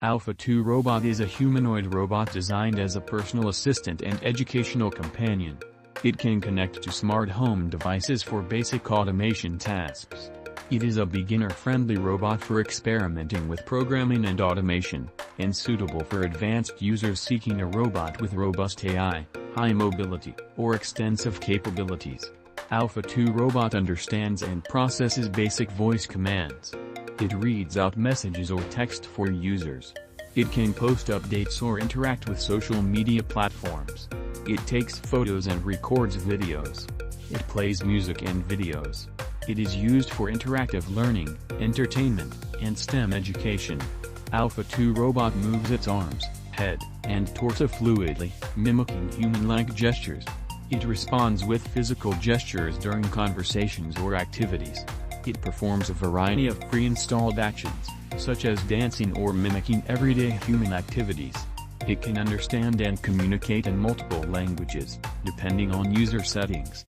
Alpha 2 Robot is a humanoid robot designed as a personal assistant and educational companion. It can connect to smart home devices for basic automation tasks. It is a beginner-friendly robot for experimenting with programming and automation, and suitable for advanced users seeking a robot with robust AI, high mobility, or extensive capabilities. Alpha 2 Robot understands and processes basic voice commands. It reads out messages or text for users. It can post updates or interact with social media platforms. It takes photos and records videos. It plays music and videos. It is used for interactive learning, entertainment, and STEM education. Alpha 2 Robot moves its arms, head, and torso fluidly, mimicking human-like gestures. It responds with physical gestures during conversations or activities. It performs a variety of pre-installed actions, such as dancing or mimicking everyday human activities. It can understand and communicate in multiple languages, depending on user settings.